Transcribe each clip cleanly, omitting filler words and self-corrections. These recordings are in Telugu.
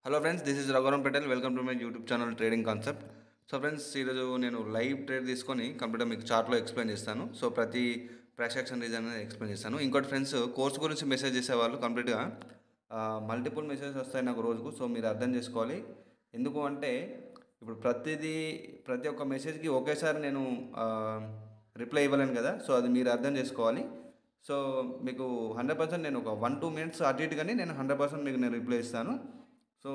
Hello friends, this is Raghuvaram Patel. Welcome to my YouTube channel trading concept. So friends, ఈరోజు నేను లైవ్ ట్రేడ్ తీసుకొని కంప్లీట్గా మీకు చార్ట్లో ఎక్స్ప్లెయిన్ చేస్తాను. సో ప్రతి ప్రైస్ యాక్షన్ రీజన్ అనేది ఎక్స్ప్లెయిన్ చేస్తాను. ఇంకోటి ఫ్రెండ్స్, కోర్స్ గురించి మెసేజ్ చేసేవాళ్ళు కంప్లీట్గా మల్టిపుల్ మెసేజెస్ వస్తాయి నాకు రోజుకు. సో మీరు అర్థం చేసుకోవాలి. ఎందుకు అంటే ఇప్పుడు ప్రతి ఒక్క మెసేజ్కి ఒకేసారి నేను రిప్లై ఇవ్వలేను కదా. సో అది మీరు అర్థం చేసుకోవాలి. సో మీకు 100% నేను ఒక 1-2 మినిట్స్ అటు ఇటుగానే నేను 100% మీకు నేను రిప్లై ఇస్తాను. సో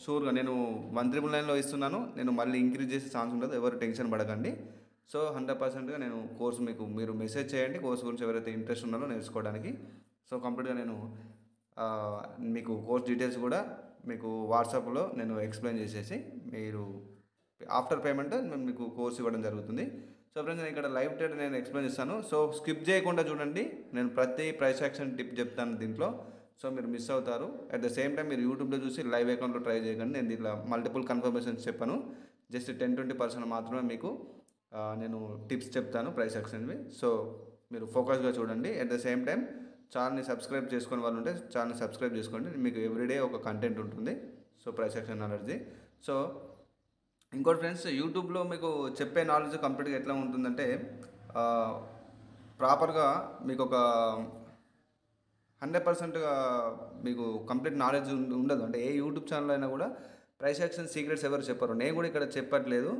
షూర్గా నేను 1999లో ఇస్తున్నాను. నేను మళ్ళీ ఇంక్రీజ్ చేసే ఛాన్స్ ఉండదు. ఎవరు టెన్షన్ పడకండి. సో 100%గా నేను కోర్స్ మీరు మెసేజ్ చేయండి. కోర్స్ గురించి ఎవరైతే ఇంట్రెస్ట్ ఉన్నారో నేర్చుకోవడానికి. సో కంప్లీట్గా నేను ఆ, మీకు కోర్స్ డీటెయిల్స్ కూడా మీకు వాట్సాప్లో నేను ఎక్స్ప్లెయిన్ చేసేసి మీరు ఆఫ్టర్ పేమెంట్ మేము మీకు కోర్స్ ఇవ్వడం జరుగుతుంది. సో ఫ్రెండ్స్, నేను ఇక్కడ లైవ్ ట్రేడ్ నేను ఎక్స్ప్లెయిన్ చేస్తాను. సో స్కిప్ చేయకుండా చూడండి. నేను ప్రతి ప్రైస్ యాక్షన్ టిప్ చెప్తాను దీంట్లో. సో మీరు మిస్ అవుతారు. అట్ ద సేమ్ టైం మీరు యూట్యూబ్లో చూసి లైవ్ అకౌంట్లో ట్రై చేయకండి. నేను దీంట్లో మల్టిపుల్ కన్ఫర్మేషన్స్ చెప్పాను. జస్ట్ 10-20% మాత్రమే మీకు నేను టిప్స్ చెప్తాను ప్రైస్ యాక్షన్వి. సో మీరు ఫోకస్గా చూడండి. అట్ ద సేమ్ టైం ఛానల్ని సబ్స్క్రైబ్ చేసుకునే వాళ్ళు ఉంటే ఛానల్ని సబ్స్క్రైబ్ చేసుకోండి. మీకు ఎవ్రీడే ఒక కంటెంట్ ఉంటుంది. So price action knowledge. So ఇంకోటి ఫ్రెండ్స్, యూట్యూబ్లో మీకు చెప్పే నాలెడ్జ్ కంప్లీట్గా ఎట్లా ఉంటుందంటే ప్రాపర్గా మీకు ఒక 100%గా మీకు కంప్లీట్ నాలెడ్జ్ ఉండదు. అంటే ఏ యూట్యూబ్ ఛానల్ అయినా కూడా ప్రైస్ యాక్షన్ సీక్రెట్స్ ఎవరు చెప్పరు. నేను కూడా ఇక్కడ చెప్పట్లేదు.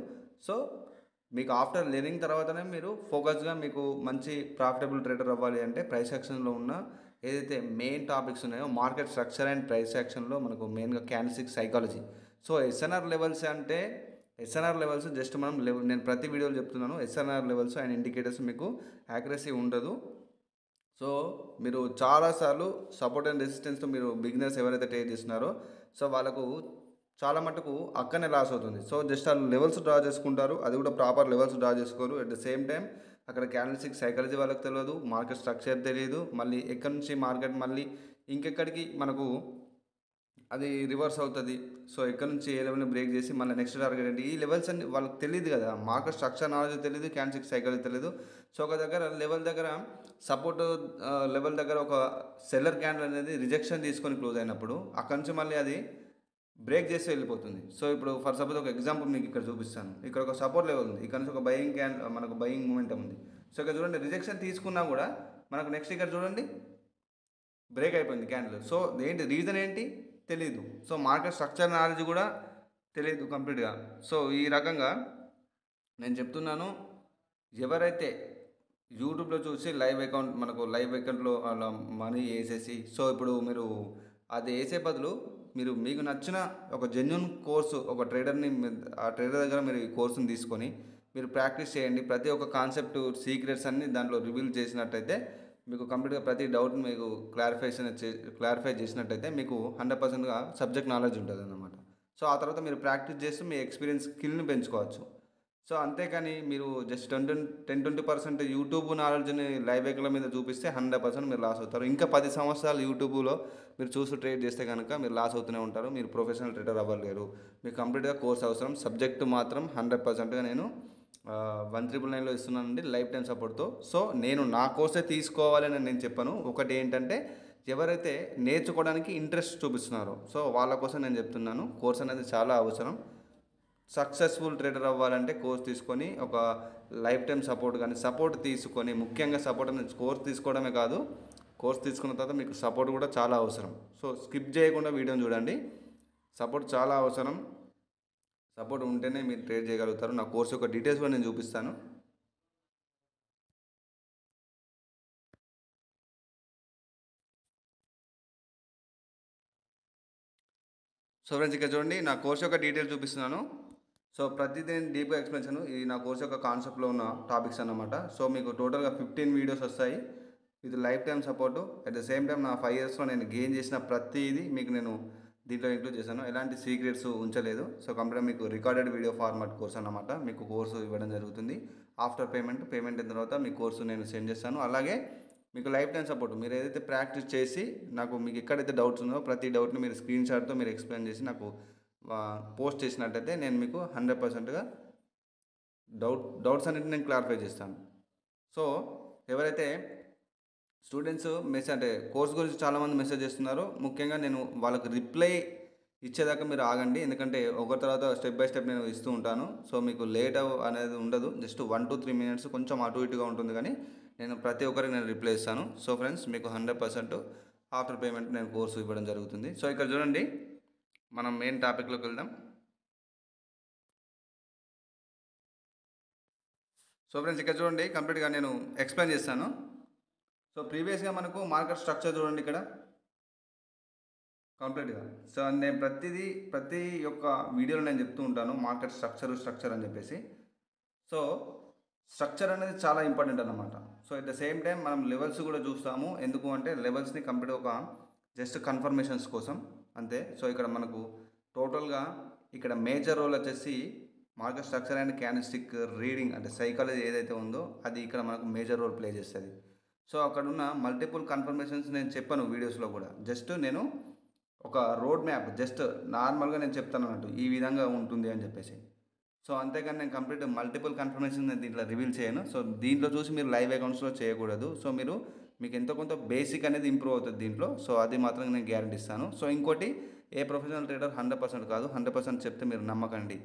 సో మీకు ఆఫ్టర్ లెర్నింగ్ తర్వాతనే మీరు ఫోకస్గా మీకు మంచి ప్రాఫిటబుల్ ట్రేడర్ అవ్వాలి అంటే ప్రైస్ యాక్షన్లో ఉన్న ఏదైతే మెయిన్ టాపిక్స్ ఉన్నాయో మార్కెట్ స్ట్రక్చర్ అండ్ ప్రైస్ యాక్షన్లో మనకు మెయిన్గా candlestick psychology. So SNR levels just మనం నేను ప్రతి వీడియోలో చెప్తున్నాను. ఎస్ఎన్ఆర్ లెవెల్స్ అండ్ ఇండికేటర్స్ మీకు యాక్యురసీ ఉండదు. సో మీరు చాలాసార్లు సపోర్ట్ అండ్ రెసిస్టెన్స్తో మీరు బిగినర్స్ ఎవరైతే ట్రేడ్ చేస్తున్నారో సో వాళ్ళకు చాలా మటుకు అక్కడనే లాస్ అవుతుంది. సో జస్ట్ వాళ్ళు లెవెల్స్ డ్రా చేసుకుంటారు. అది కూడా ప్రాపర్ లెవెల్స్ డ్రా చేసుకోరు. అట్ ద సేమ్ టైం అక్కడ క్యాండిల్స్టిక్ సైకాలజీ వాళ్ళకి తెలియదు, మార్కెట్ స్ట్రక్చర్ తెలియదు. మళ్ళీ ఎక్కడి నుంచి మార్కెట్ మళ్ళీ ఇంకెక్కడికి మనకు అది రివర్స్ అవుతుంది. సో ఎక్కడ నుంచి ఏ లెవెల్ని బ్రేక్ చేసి మళ్ళీ నెక్స్ట్ టార్గెట్ ఏంటి, ఈ లెవెల్స్ అన్ని వాళ్ళకి తెలియదు కదా. మార్కెట్ స్ట్రక్చర్ నాలెడ్జ్ తెలియదు, క్యాండిల్స్టిక్ సైకాలజీ తెలియదు. సో ఒక దగ్గర లెవెల్ దగ్గర సపోర్ట్ లెవెల్ దగ్గర ఒక సెల్లర్ క్యాండిల్ అనేది రిజెక్షన్ తీసుకొని క్లోజ్ అయినప్పుడు అక్కడ నుంచి మళ్ళీ అది బ్రేక్ చేసి వెళ్ళిపోతుంది. సో ఇప్పుడు ఫర్ సపోజ్ ఒక ఎగ్జాంపుల్ మీకు ఇక్కడ చూపిస్తాను. ఇక్కడ ఒక సపోర్ట్ లెవెల్ ఉంది, ఇక్కడ నుంచి ఒక మనకు బయింగ్ మూమెంటం ఉంది. సో ఇక్కడ చూడండి, రిజెక్షన్ తీసుకున్నా కూడా మనకు నెక్స్ట్ ఇక్కడ చూడండి బ్రేక్ అయిపోయింది క్యాండిల్. సో ఏంటి రీజన్ ఏంటి తెలీదు. సో మార్కెట్ స్ట్రక్చర్ నాలెడ్జ్ కూడా తెలియదు కంప్లీట్గా. సో ఈ రకంగా నేను చెప్తున్నాను. ఎవరైతే యూట్యూబ్లో చూసి మనకు లైవ్ అకౌంట్లో అలా మనీ వేసేసి సో ఇప్పుడు మీరు అది వేసే బదులు మీకు నచ్చిన ఒక జెన్యున్ కోర్సు ఒక ట్రేడర్ని ఆ ట్రేడర్ దగ్గర మీరు ఈ కోర్సుని తీసుకొని మీరు ప్రాక్టీస్ చేయండి. ప్రతి ఒక్క కాన్సెప్ట్ సీక్రెట్స్ అన్ని దాంట్లో రివీల్ చేసినట్టయితే మీకు కంప్లీట్గా ప్రతి డౌట్ మీకు క్లారిఫై చేసినట్టయితే మీకు 100%గా సబ్జెక్ట్ నాలెడ్జ్ ఉంటుంది అన్నమాట. సో ఆ తర్వాత మీరు ప్రాక్టీస్ చేస్తూ మీ ఎక్స్పీరియన్స్ స్కిల్ని పెంచుకోవచ్చు. సో అంతేకాని మీరు జస్ట్ 10-20% యూట్యూబ్ నాలెడ్జ్ని లైవ్ ఎకల మీద చూపిస్తే 100% మీరు లాస్ అవుతారు. ఇంకా 10 సంవత్సరాలు యూట్యూబ్లో మీరు చూసి ట్రేడ్ చేస్తే కనుక మీరు లాస్ అవుతూనే ఉంటారు. మీరు ప్రొఫెషనల్ ట్రేడర్ అవ్వలేరు. మీకు కంప్లీట్గా కోర్స్ అవసరం. సబ్జెక్టు మాత్రం 100%గా నేను 1999లో ఇస్తున్నానండి లైఫ్ టైం సపోర్ట్తో. సో నేను నా కోర్సే తీసుకోవాలని నేను చెప్పాను. ఒకటి ఏంటంటే ఎవరైతే నేర్చుకోవడానికి ఇంట్రెస్ట్ చూపిస్తున్నారో సో వాళ్ళ కోసం నేను చెప్తున్నాను. కోర్స్ అనేది చాలా అవసరం. సక్సెస్ఫుల్ ట్రేడర్ అవ్వాలంటే కోర్స్ తీసుకొని ఒక లైఫ్ టైం సపోర్ట్ తీసుకొని, ముఖ్యంగా సపోర్ట్ అనేది కోర్స్ తీసుకోవడమే కాదు, కోర్స్ తీసుకున్న తర్వాత మీకు సపోర్ట్ కూడా చాలా అవసరం. సో స్కిప్ చేయకుండా వీడియోని చూడండి. సపోర్ట్ చాలా అవసరం. సపోర్ట్ ఉంటేనే మీరు ట్రేడ్ చేయగలుగుతారు. నా కోర్స్ యొక్క డీటెయిల్స్ కూడా నేను చూపిస్తాను. సో ఫ్రెండ్స్, ఇక్కడ చూడండి, నా కోర్స్ యొక్క డీటెయిల్స్ చూపిస్తున్నాను. సో ప్రతిదీ డీప్గా ఎక్స్ప్లెయిన్ ఇది నా కోర్స్ యొక్క కాన్సెప్ట్లో ఉన్న టాపిక్స్ అన్నమాట. సో మీకు టోటల్గా 15 వీడియోస్ వస్తాయి with life time support. At the same time నా 5 ఇయర్స్లో నేను గెయిన్ చేసిన ప్రతిదీ మీకు నేను దీంట్లో ఇంక్లూడ్ చేశాను. ఎలాంటి సీక్రెట్స్ ఉంచలేదు. సో కంప్లీట్ మీకు రికార్డెడ్ వీడియో ఫార్మాట్ కోర్స్ అన్నమాట. మీకు కోర్సు ఇవ్వడం జరుగుతుంది. ఆఫ్టర్ పేమెంట్ అయిన తర్వాత మీ కోర్సు నేను సెండ్ చేస్తాను. అలాగే మీకు లైఫ్ టైం సపోర్ట్ మీరు ఏదైతే ప్రాక్టీస్ చేసి మీకు ఎక్కడైతే డౌట్స్ ఉందో ప్రతి డౌట్ని మీరు స్క్రీన్ షాట్తో మీరు ఎక్స్ప్లెయిన్ చేసి నాకు పోస్ట్ చేసినట్టయితే నేను మీకు 100%గా డౌట్స్ అన్నింటిని నేను క్లారిఫై చేస్తాను. సో ఎవరైతే స్టూడెంట్స్ అంటే కోర్స్ గురించి చాలామంది మెసేజ్ చేస్తున్నారు. ముఖ్యంగా నేను వాళ్ళకి రిప్లై ఇచ్చేదాకా మీరు ఆగండి, ఎందుకంటే ఒకరి తర్వాత స్టెప్ బై స్టెప్ నేను ఇస్తూ ఉంటాను. సో మీకు లేట్ అనేది ఉండదు, జస్ట్ 1 to 3 minutes కొంచెం అటు ఇటుగా ఉంటుంది, కానీ నేను ప్రతి ఒక్కరికి నేను రిప్లై ఇస్తాను. సో ఫ్రెండ్స్, మీకు 100% ఆఫ్టర్ పేమెంట్ నేను కోర్సు ఇవ్వడం జరుగుతుంది. సో ఇక్కడ చూడండి, మనం మెయిన్ టాపిక్లోకి వెళ్దాం. సో ఫ్రెండ్స్, ఇక్కడ చూడండి, కంప్లీట్గా నేను ఎక్స్ప్లెయిన్ చేస్తాను. సో ప్రీవియస్గా మనకు మార్కెట్ స్ట్రక్చర్ చూడండి ఇక్కడ కంప్లీట్గా. సో నేను ప్రతి ఒక్క వీడియోలో నేను చెప్తూ ఉంటాను మార్కెట్ స్ట్రక్చర్ అని చెప్పేసి. సో స్ట్రక్చర్ అనేది చాలా ఇంపార్టెంట్ అన్నమాట. So at the same time మనం లెవెల్స్ కూడా చూస్తాము. ఎందుకు అంటే లెవెల్స్ని కంప్లీట్ ఒక జస్ట్ కన్ఫర్మేషన్స్ కోసం అంతే. సో ఇక్కడ మనకు టోటల్గా ఇక్కడ మేజర్ రోల్ వచ్చేసి market structure and candlestick reading, అంటే సైకాలజీ ఏదైతే ఉందో అది ఇక్కడ మనకు మేజర్ రోల్ ప్లే చేస్తుంది. సో అక్కడ ఉన్న మల్టిపుల్ కన్ఫర్మేషన్స్ నేను చెప్పాను వీడియోస్లో కూడా. జస్ట్ నేను ఒక రోడ్ మ్యాప్ జస్ట్ నార్మల్గా నేను చెప్తాను అన్నట్టు, ఈ విధంగా ఉంటుంది అని చెప్పేసి. సో అంతేకాని నేను కంప్లీట్ మల్టిపుల్ కన్ఫర్మేషన్ నేను దీంట్లో రివీల్ చేయను. సో దీంట్లో చూసి మీరు లైవ్ అకౌంట్స్లో చేయకూడదు. సో మీకు ఎంతో కొంత బేసిక్ అనేది ఇంప్రూవ్ అవుతుంది దీంట్లో. సో అది మాత్రం నేను గ్యారంటీ ఇస్తాను. సో ఇంకోటి, ఏ ప్రొఫెషనల్ ట్రేడర్ 100% కాదు, 100% చెప్తే మీరు నమ్మకండి.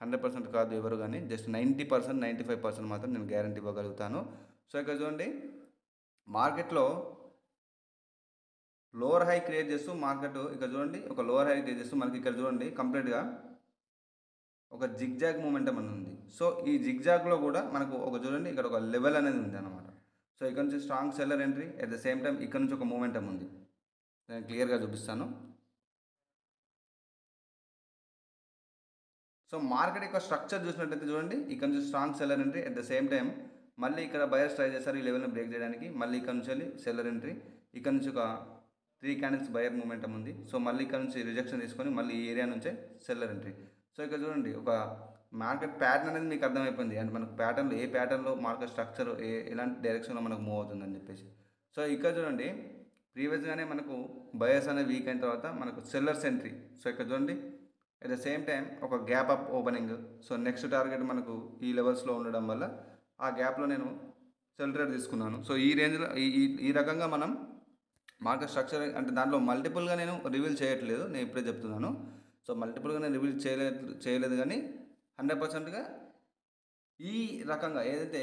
100% కాదు ఎవరు, కానీ జస్ట్ 90%, 95% మాత్రం నేను గ్యారంటీ ఇవ్వగలుగుతాను. సో ఇక్కడ చూడండి, మార్కెట్లో లోవర్ హై క్రియేట్ చేస్తూ మార్కెట్ ఇక్కడ చూడండి, ఒక లోవర్ హై క్రియేట్ చేస్తూ మనకి ఇక్కడ చూడండి కంప్లీట్గా ఒక జిగ్జాగ్ మూమెంటం అని ఉంది. సో ఈ జిగ్జాగ్లో కూడా మనకు ఒక చూడండి ఇక్కడ ఒక లెవెల్ అనేది ఉంది అనమాట. సో ఇక్కడ నుంచి strong seller entry, at the same time ఇక్కడ నుంచి ఒక మూమెంటం ఉంది. నేను క్లియర్గా చూపిస్తాను. సో మార్కెట్ యొక్క స్ట్రక్చర్ చూసినట్టయితే చూడండి, ఇక్కడ నుంచి strong seller entry, at the same time మళ్ళీ ఇక్కడ బయర్స్ ట్రై చేస్తారు ఈ లెవెల్ని బ్రేక్ చేయడానికి. మళ్ళీ ఇక్కడ నుంచి వెళ్ళి సెల్లర్ ఎంట్రీ, ఇక్కడ నుంచి ఒక 3 క్యాండిల్స్ బయర్ మూమెంటం ఉంది. సో మళ్ళీ ఇక్కడ నుంచి రిజెక్షన్ తీసుకొని మళ్ళీ ఈ ఏరియా నుంచే సెల్లర్ ఎంట్రీ. సో ఇక్కడ చూడండి, ఒక మార్కెట్ ప్యాటర్న్ అనేది మీకు అర్థమైపోయింది. అంటే మనకు ప్యాటర్న్లో ఏ ప్యాటర్న్లో మార్కెట్ స్ట్రక్చర్ ఎలాంటి డైరెక్షన్లో మనకు మూవ్ అవుతుందని చెప్పేసి. సో ఇక్కడ చూడండి, ప్రీవియస్గానే మనకు బయర్స్ అనేది వీక్ అయిన తర్వాత మనకు సెల్లర్స్ ఎంట్రీ. సో ఇక్కడ చూడండి, అట్ ద సేమ్ టైం ఒక gap up opening. So next target మనకు ఈ లెవెల్స్లో ఉండడం వల్ల ఆ గ్యాప్లో నేను సెల్ ట్రేడ్ తీసుకున్నాను. సో ఈ రేంజ్లో ఈ రకంగా మనం మార్కెట్ స్ట్రక్చర్, అంటే దాంట్లో మల్టిపుల్గా నేను రివీల్ చేయట్లేదు, నేను ఇప్పుడే చెప్తున్నాను. సో మల్టిపుల్గా నేను రివీల్ చేయలేదు కానీ 100%గా ఈ రకంగా ఏదైతే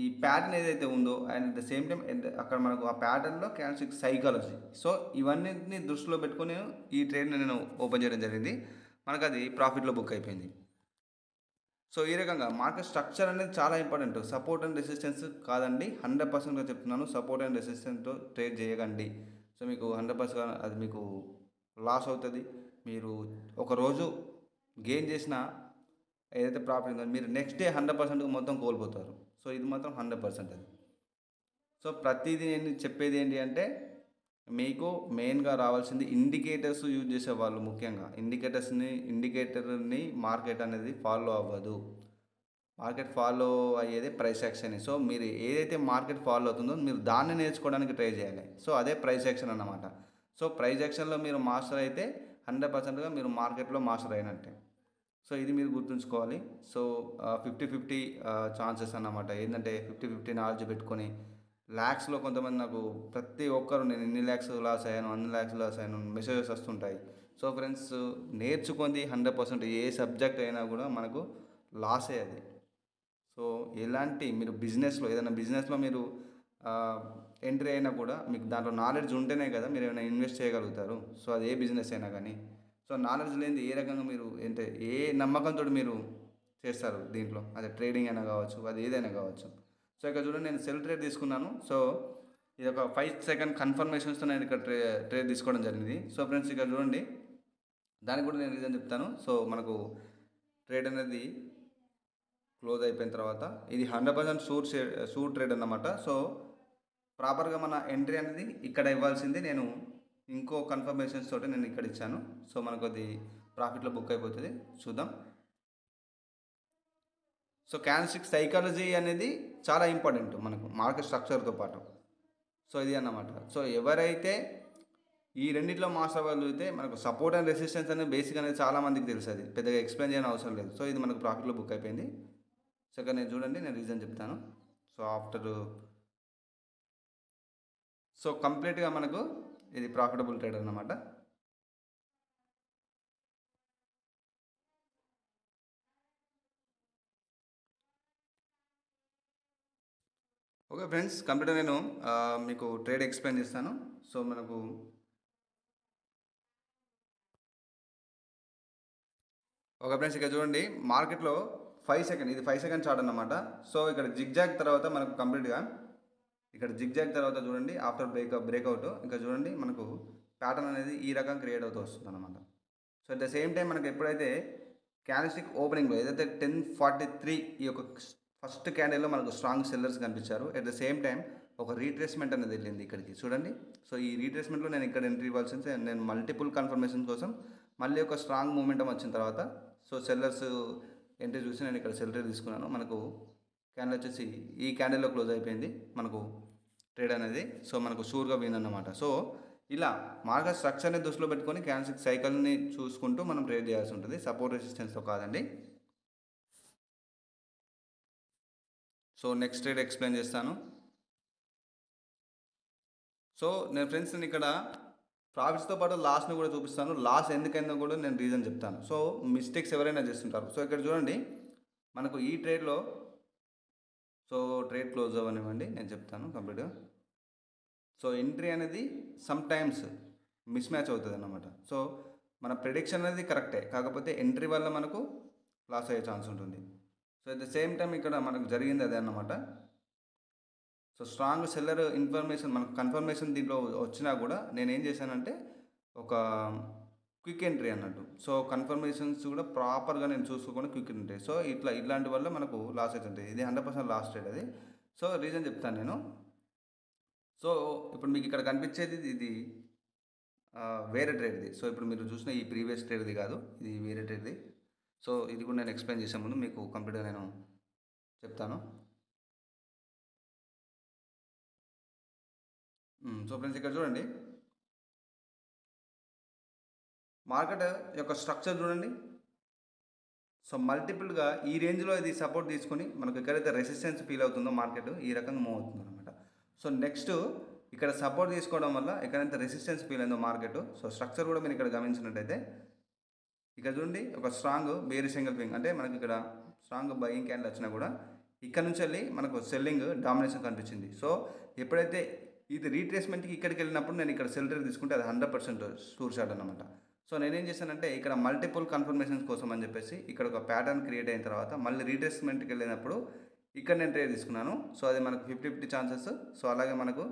ఈ ప్యాటర్న్ ఏదైతే ఉందో, and at the same time అక్కడ మనకు ఆ ప్యాటర్న్లో క్యాండిల్స్టిక్ సైకాలజీ, సో ఇవన్నిటిని దృష్టిలో పెట్టుకొని నేను ఈ ట్రేడ్ని నేను ఓపెన్ చేయడం జరిగింది. మనకు అది ప్రాఫిట్లో బుక్ అయిపోయింది. సో ఈ రకంగా మార్కెట్ స్ట్రక్చర్ అనేది చాలా ఇంపార్టెంట్. సపోర్ట్ అండ్ రెసిస్టెన్స్ కాదండి, 100%గా చెప్తున్నాను. సపోర్ట్ అండ్ రెసిస్టెన్స్తో ట్రేడ్ చేయకండి. సో మీకు 100% అది మీకు లాస్ అవుతుంది. మీరు ఒకరోజు గెయిన్ చేసిన ఏదైతే ప్రాఫిట్ ఉందో మీరు నెక్స్ట్ డే 100% మొత్తం కోల్పోతారు. సో ఇది మాత్రం 100% అది. సో ప్రతిదీ నేను చెప్పేది ఏంటి అంటే, మీకు మెయిన్గా రావాల్సింది ఇండికేటర్స్ యూజ్ చేసేవాళ్ళు. ముఖ్యంగా ఇండికేటర్ని మార్కెట్ అనేది ఫాలో అవ్వదు. మార్కెట్ ఫాలో అయ్యేదే ప్రైస్ యాక్షన్. సో మీరు ఏదైతే మార్కెట్ ఫాలో అవుతుందో మీరు దాన్ని నేర్చుకోవడానికి ట్రై చేయాలి. సో అదే ప్రైస్ యాక్షన్ అన్నమాట. సో ప్రైస్ యాక్షన్లో మీరు మాస్టర్ అయితే 100%గా మీరు మార్కెట్లో మాస్టర్ అయినట్టే. సో ఇది మీరు గుర్తుంచుకోవాలి. సో 50-50 ఛాన్సెస్ అన్నమాట. ఏంటంటే 50-50 నాలెడ్జ్ పెట్టుకొని ల్యాక్స్లో కొంతమంది నాకు ప్రతి ఒక్కరు నేను ఇన్ని ల్యాక్స్ లాస్ అయ్యాను, అన్ని ల్యాక్స్ లాస్ అయ్యాను మెసేజెస్ వస్తుంటాయి. సో ఫ్రెండ్స్, నేర్చుకుంది 100%. ఏ సబ్జెక్ట్ అయినా కూడా మనకు లాసే అది. సో ఎలాంటి మీరు బిజినెస్లో ఏదైనా బిజినెస్లో మీరు ఎంట్రీ అయినా కూడా మీకు దాంట్లో నాలెడ్జ్ ఉంటేనే కదా మీరు ఏమైనా ఇన్వెస్ట్ చేయగలుగుతారు. సో అది ఏ బిజినెస్ అయినా కానీ. సో నాలెడ్జ్ లేనిది ఏ రకంగా మీరు అంటే ఏ నమ్మకంతో మీరు చేస్తారు దీంట్లో, అదే ట్రేడింగ్ అయినా కావచ్చు, అది ఏదైనా కావచ్చు. సో ఇక్కడ చూడండి, నేను సెల్ ట్రేడ్ తీసుకున్నాను. సో ఇది ఒక 5 సెకండ్ కన్ఫర్మేషన్స్తో నేను ఇక్కడ ట్రేడ్ తీసుకోవడం జరిగింది. సో ఫ్రెండ్స్, ఇక్కడ చూడండి, దానికి కూడా నేను రీజన్ చెప్తాను. సో మనకు ట్రేడ్ అనేది క్లోజ్ అయిపోయిన తర్వాత ఇది 100% షూర్ ట్రేడ్ అన్నమాట. సో ప్రాపర్గా మన ఎంట్రీ అనేది ఇక్కడ ఇవ్వాల్సింది నేను ఇంకో కన్ఫర్మేషన్స్ తోటి నేను ఇక్కడ ఇచ్చాను. సో మనకు అది ప్రాఫిట్లో బుక్ అయిపోతుంది. చూద్దాం. సో క్యాండిల్స్టిక్ సైకాలజీ అనేది చాలా ఇంపార్టెంట్ మనకు మార్కెట్ స్ట్రక్చర్తో పాటు. సో ఇది అన్నమాట. సో ఎవరైతే ఈ రెండింటిలో మాస్టర్ అవ్వగలిగితే మనకు సపోర్ట్ అండ్ రెసిస్టెన్స్ అనేది బేసిక్ అనేది చాలామందికి తెలుసు. అది పెద్దగా ఎక్స్ప్లెయిన్ చేయని అవసరం లేదు. సో ఇది మనకు ప్రాఫిట్లో బుక్ అయిపోయింది. సో ఇక్కడ నేను చూడండి, నేను రీజన్ చెప్తాను. సో కంప్లీట్గా మనకు ఇది ప్రాఫిటబుల్ ట్రేడ్ అన్నమాట. ఓకే ఫ్రెండ్స్, కంప్లీట్గా నేను మీకు ట్రేడ్ ఎక్స్ప్లెయిన్ చేస్తాను. సో మనకు ఓకే ఫ్రెండ్స్, ఇక్కడ చూడండి మార్కెట్లో 5 సెకండ్, ఇది 5 సెకండ్ చార్ట్ అన్నమాట. సో ఇక్కడ జిగ్జాగ్ తర్వాత మనకు కంప్లీట్గా ఇక్కడ జిగ్జాగ్ తర్వాత చూడండి ఆఫ్టర్ బ్రేక్అవుట్ ఇంకా చూడండి మనకు ప్యాటర్న్ అనేది ఈ రకంగా క్రియేట్ అవుతూ వస్తుంది అనమాట. So at the same time మనకు ఎప్పుడైతే క్యాండిల్స్టిక్ ఓపెనింగ్లో ఏదైతే 10:43 ఈ యొక్క ఫస్ట్ క్యాండిల్లో మనకు స్ట్రాంగ్ సెల్లర్స్ కనిపించారు. అట్ ద సేమ్ టైం ఒక రీట్రేస్మెంట్ అనేది వెళ్ళింది ఇక్కడికి చూడండి. సో ఈ రీట్రేస్మెంట్లో నేను ఇక్కడ ఎంట్రీ ఇవ్వాల్సింది, నేను మల్టిపుల్ కన్ఫర్మేషన్ కోసం మళ్ళీ ఒక స్ట్రాంగ్ మూమెంటం వచ్చిన తర్వాత సో సెల్లర్స్ ఎంట్రీ చూసి నేను ఇక్కడ సెల్ ట్రేడ్ తీసుకున్నాను. మనకు క్యాండిల్ వచ్చేసి ఈ క్యాండిల్లో క్లోజ్ అయిపోయింది మనకు ట్రేడ్ అనేది. సో మనకు షూర్గా విన్ అన్నమాట. సో ఇలా మార్కెట్ స్ట్రక్చర్ని దృష్టిలో పెట్టుకొని క్యాండిల్ సైకిల్ని చూసుకుంటూ మనం ట్రేడ్ చేయాల్సి ఉంటుంది, సపోర్ట్ రెసిస్టెన్స్తో కాదండి. సో నెక్స్ట్ ట్రేడ్ ఎక్స్ప్లెయిన్ చేస్తాను. సో నేను ఫ్రెండ్స్ నేను ఇక్కడ ప్రాఫిట్స్తో పాటు లాస్ని కూడా చూపిస్తాను. లాస్ ఎందుకైందో కూడా నేను రీజన్ చెప్తాను. సో మిస్టేక్స్ ఎవరైనా చేస్తుంటారు. సో ఇక్కడ చూడండి మనకు ఈ ట్రేడ్లో సో ట్రేడ్ క్లోజ్ అవ్వనివ్వండి, నేను చెప్తాను కంప్లీట్గా. సో ఎంట్రీ అనేది సమ్ టైమ్స్ మిస్ మ్యాచ్ అవుతుంది అన్నమాట. సో మన ప్రిడిక్షన్ అనేది కరెక్టే, కాకపోతే ఎంట్రీ వల్ల మనకు లాస్ అయ్యే ఛాన్స్ ఉంటుంది. So at the same time ఇక్కడ మనకు జరిగింది అదే అన్నమాట. సో స్ట్రాంగ్ సెల్లర్ ఇన్ఫర్మేషన్ మనకు కన్ఫర్మేషన్ దీంట్లో వచ్చినా కూడా నేను ఏం చేశానంటే ఒక క్విక్ ఎంట్రీ అన్నట్టు. సో కన్ఫర్మేషన్స్ కూడా ప్రాపర్గా నేను చూసుకోకుండా క్విక్ ఎంట్రీ. సో ఇట్లాంటి వల్ల మనకు లాస్ అవుతుంది. ఇది 100% లాస్ ట్రేడ్ అది. సో రీజన్ చెప్తాను నేను. సో ఇప్పుడు మీకు ఇక్కడ కనిపించేది ఇది వేరే ట్రేడ్ది. సో ఇప్పుడు మీరు చూసిన ఈ ప్రీవియస్ ట్రేడ్ది కాదు, ఇది వేరే ట్రేడ్ది. సో ఇది కూడా నేను ఎక్స్ప్లెయిన్ చేసే ముందు మీకు కంప్లీట్గా నేను చెప్తాను. సో ఫ్రెండ్స్ ఇక్కడ చూడండి మార్కెట్ యొక్క స్ట్రక్చర్ చూడండి. సో మల్టిపుల్గా ఈ రేంజ్లో ఇది సపోర్ట్ తీసుకొని మనకు ఎక్కడైతే రెసిస్టెన్స్ ఫీల్ అవుతుందో మార్కెట్ ఈ రకంగా మూవ్ అవుతుంది అనమాట. సో నెక్స్ట్ ఇక్కడ సపోర్ట్ తీసుకోవడం వల్ల ఎక్కడైతే రెసిస్టెన్స్ ఫీల్ అయిందో మార్కెట్, సో స్ట్రక్చర్ కూడా మీరు ఇక్కడ గమనించినట్టయితే ఇక్కడ చూడండి ఒక స్ట్రాంగ్ బేరిష్ ఎంగల్ఫింగ్, అంటే మనకి ఇక్కడ స్ట్రాంగ్ బయింగ్ క్యాండిల్ వచ్చినా కూడా ఇక్కడ నుంచి వెళ్ళి మనకు సెల్లింగ్ డామినేషన్ కనిపించింది. సో ఎప్పుడైతే ఇది రీట్రేస్మెంట్కి ఇక్కడికి వెళ్ళినప్పుడు నేను ఇక్కడ సెల్ ట్రేడ్ తీసుకుంటే అది 100% షూర్ షాట్ అనమాట. సో నేనేం చేశానంటే ఇక్కడ మల్టిపుల్ కన్ఫర్మేషన్స్ కోసం అని చెప్పేసి ఇక్కడ ఒక ప్యాటర్న్ క్రియేట్ అయిన తర్వాత మళ్ళీ రీట్రేస్మెంట్కి వెళ్ళినప్పుడు ఇక్కడ నేను ట్రేడ్ తీసుకున్నాను. సో అది మనకు 50-50 ఛాన్సెస్. సో అలాగే మనకు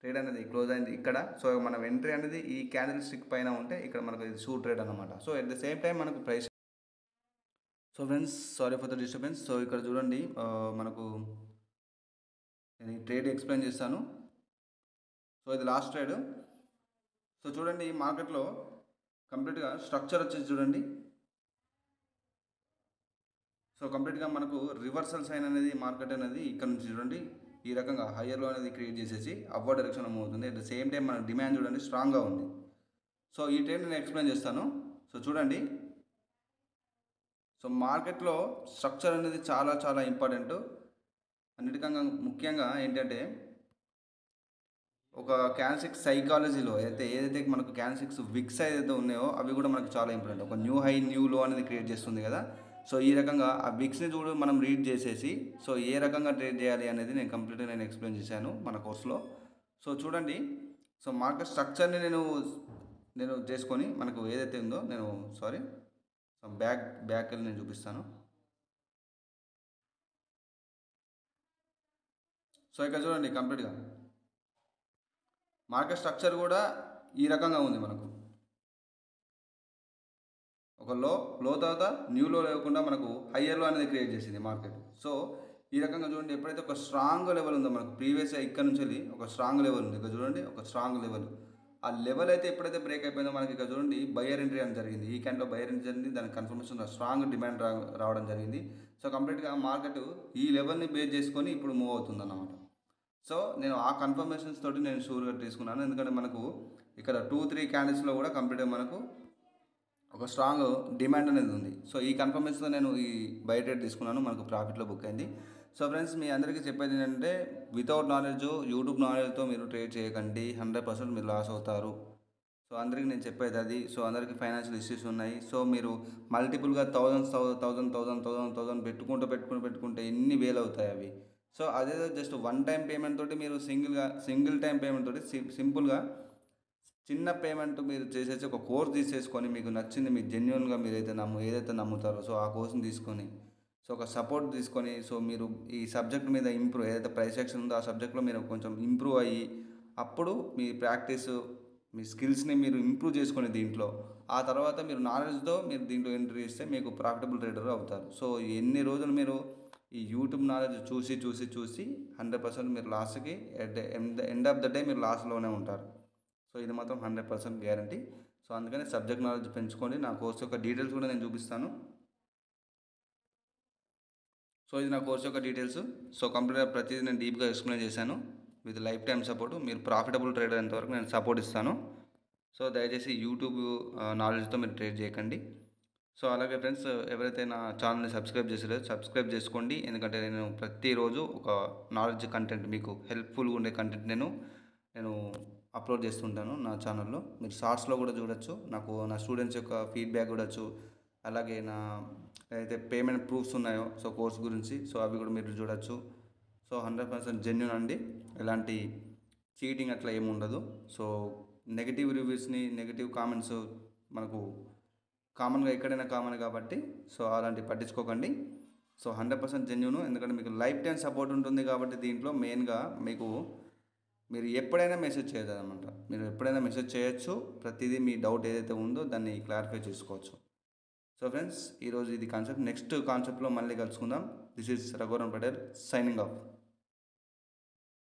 ట్రేడ్ అనేది క్లోజ్ అయింది ఇక్కడ. సో మనం ఎంట్రీ అనేది ఈ క్యాండిల్ స్టిక్ పైన ఉంటే ఇక్కడ మనకు ఇది షూర్ ట్రేడ్ అనమాట. So at the same time మనకు ప్రైస్. So friends sorry for the disturbance. So ఇక్కడ చూడండి మనకు నేను ఈ ట్రేడ్ ఎక్స్ప్లెయిన్ చేస్తాను. సో ఇది లాస్ట్ ట్రేడ్. సో చూడండి మార్కెట్లో కంప్లీట్గా స్ట్రక్చర్ వచ్చేసి చూడండి. సో కంప్లీట్గా మనకు రివర్సల్ సైన్ అనేది మార్కెట్ అనేది ఇక్కడ నుంచి చూడండి ఈ రకంగా హయ్యర్లో అనేది క్రియేట్ చేసేసి అప్వర్డ్ డైరెక్షన్ మూవ్ అవుతుంది. అట్ ద సేమ్ టైం మన డిమాండ్ చూడండి స్ట్రాంగ్గా ఉంది. సో ఈ ట్రేడ్ నేను ఎక్స్ప్లెయిన్ చేస్తాను. సో చూడండి సో మార్కెట్లో స్ట్రక్చర్ అనేది చాలా చాలా ఇంపార్టెంట్. అన్నిటికన్నా ముఖ్యంగా ఏంటంటే ఒక క్యాండిల్స్టిక్ సైకాలజీలో ఏదైతే మనకు క్యాండిల్స్టిక్స్ విక్స్ ఏదైతే ఉన్నాయో అవి కూడా మనకు చాలా ఇంపార్టెంట్. ఒక న్యూ హై న్యూ లో అనేది క్రియేట్ చేస్తుంది కదా. సో ఈ రకంగా ఆ విక్స్ని చూడు మనం రీడ్ చేసేసి సో ఏ రకంగా ట్రేడ్ చేయాలి అనేది నేను కంప్లీట్గా నేను ఎక్స్ప్లెయిన్ చేశాను మన కోర్సులో. సో చూడండి సో మార్కెట్ స్ట్రక్చర్ని నేను చేసుకొని మనకు ఏదైతే ఉందో నేను బ్యాక్ వెళ్ళి నేను చూపిస్తాను. సో ఇక్కడ చూడండి కంప్లీట్గా మార్కెట్ స్ట్రక్చర్ కూడా ఈ రకంగా ఉంది. మనకు ఒక లో తర్వాత న్యూ లో లేకుండా మనకు హయ్యర్ లో అనేది క్రియేట్ చేసింది మార్కెట్. సో ఈ రకంగా చూడండి ఎప్పుడైతే ఒక స్ట్రాంగ్ లెవెల్ ఉందో మనకు ప్రీవియస్ ఇక్కడ నుంచి వెళ్ళి ఒక స్ట్రాంగ్ లెవెల్ ఉంది. ఇక్కడ చూడండి ఒక స్ట్రాంగ్ లెవెల్, ఆ లెవెల్ అయితే ఎప్పుడైతే బ్రేక్ అయిపోయిందో మనకి ఇక్కడ చూడండి బయర్ ఎంట్రీ అని జరిగింది. ఈ క్యాండిల్లో బయర్ ఎంట్రీ జరిగింది, దానికి కన్ఫర్మేషన్ స్ట్రాంగ్ డిమాండ్ రావడం జరిగింది. సో కంప్లీట్గా మార్కెట్ ఈ లెవెల్ని బేస్ చేసుకొని ఇప్పుడు మూవ్ అవుతుంది అన్నమాట. సో నేను ఆ కన్ఫర్మేషన్స్ తోటి నేను షూర్గా తీసుకున్నాను. ఎందుకంటే మనకు ఇక్కడ 2-3 క్యాండిల్స్లో కూడా కంప్లీట్గా మనకు ఒక స్ట్రాంగ్ డిమాండ్ అనేది ఉంది. సో ఈ కన్ఫర్మేషన్తో నేను ఈ బై ట్రేడ్ తీసుకున్నాను, మనకు ప్రాఫిట్లో బుక్ అయింది. సో ఫ్రెండ్స్ మీ అందరికీ చెప్పేది ఏంటంటే వితౌట్ నాలెడ్జ్ యూట్యూబ్ నాలెడ్జ్తో మీరు ట్రేడ్ చేయకండి, 100% మీరు లాస్ అవుతారు. సో అందరికీ నేను చెప్పేది అది. సో అందరికీ ఫైనాన్షియల్ ఇష్యూస్ ఉన్నాయి. సో మీరు మల్టిపుల్గా థౌజండ్ పెట్టుకుంటే ఎన్ని వేలు అవుతాయి అవి. సో అదేదో జస్ట్ వన్ టైం పేమెంట్ తోటి మీరు సింగిల్ టైం పేమెంట్ తోటి సింపుల్గా చిన్న పేమెంట్ మీరు చేసేసి ఒక కోర్స్ తీసేసుకొని మీకు నచ్చింది, మీకు జెన్యున్గా మీరు ఏదైతే నమ్ముతారో సో ఆ కోర్స్ని తీసుకొని సో ఒక సపోర్ట్ తీసుకొని సో మీరు ఈ సబ్జెక్ట్ మీద ఏదైతే ప్రైస్ సెక్షన్ ఉందో ఆ సబ్జెక్ట్లో మీరు కొంచెం ఇంప్రూవ్ అయ్యి అప్పుడు మీ ప్రాక్టీస్ మీ స్కిల్స్ని మీరు ఇంప్రూవ్ చేసుకొని దీంట్లో ఆ తర్వాత మీరు నాలెడ్జ్తో మీరు దీంట్లో ఎంట్రీ ఇస్తే మీకు ప్రాఫిటబుల్ ట్రేడర్ అవుతారు. సో ఎన్ని రోజులు మీరు ఈ యూట్యూబ్ నాలెడ్జ్ చూసి 100% మీరు లాస్ట్కి ఎండ్ ఆఫ్ ద డే మీరు లాస్ట్లోనే ఉంటారు. సో ఇది మాత్రం 100% గ్యారంటీ. సో అందుకని సబ్జెక్ట్ నాలెడ్జ్ పెంచుకోండి. నా కోర్స్ యొక్క డీటెయిల్స్ కూడా నేను చూపిస్తాను. సో ఇది నా కోర్స్ యొక్క డీటెయిల్స్. సో కంప్లీట్గా ప్రతిదీ నేను డీప్గా ఎక్స్ప్లెయిన్ చేశాను విత్ లైఫ్ టైం సపోర్ట్. మీరు ప్రాఫిటబుల్ ట్రేడర్ అయ్యేంతవరకు నేను సపోర్ట్ ఇస్తాను. సో దయచేసి యూట్యూబ్ నాలెడ్జ్తో మీరు ట్రేడ్ చేయకండి. సో అలాగే ఫ్రెండ్స్, ఎవరైతే నా ఛానల్ని సబ్స్క్రైబ్ చేసారో సబ్స్క్రైబ్ చేసుకోండి. ఎందుకంటే నేను ప్రతిరోజు ఒక నాలెడ్జ్ కంటెంట్, మీకు హెల్ప్ఫుల్గా ఉండే కంటెంట్ నేను అప్లోడ్ చేస్తుంటాను నా ఛానల్లో. మీరు షార్ట్స్లో కూడా చూడొచ్చు. నా స్టూడెంట్స్ యొక్క ఫీడ్బ్యాక్ చూడొచ్చు. అలాగే నా ఏదైతే పేమెంట్ ప్రూఫ్స్ ఉన్నాయో సో కోర్స్ గురించి సో అవి కూడా మీరు చూడొచ్చు. సో 100% జెన్యూన్ అండి. ఎలాంటి చీటింగ్ అట్లా ఏమి ఉండదు. సో నెగిటివ్ రివ్యూస్ని, నెగిటివ్ కామెంట్స్ మనకు కామన్గా ఎక్కడైనా కామన్ కాబట్టి సో అలాంటివి పట్టించుకోకండి. So 100% genuine. ఎందుకంటే మీకు లైఫ్ టైం సపోర్ట్ ఉంటుంది కాబట్టి దీంట్లో మెయిన్గా మీరు ఎప్పుడైనా మెసేజ్ చేయొచ్చు అనమాట. మీరు ఎప్పుడైనా మెసేజ్ చేయొచ్చు. ప్రతిదీ మీ డౌట్ ఏదైతే ఉందో దాన్ని క్లారిఫై చేసుకోవచ్చు. సో ఫ్రెండ్స్, ఈరోజు ఇది కాన్సెప్ట్. నెక్స్ట్ కాన్సెప్ట్లో మళ్ళీ కలుసుకుందాం. This is Raghuvaran Patel signing off.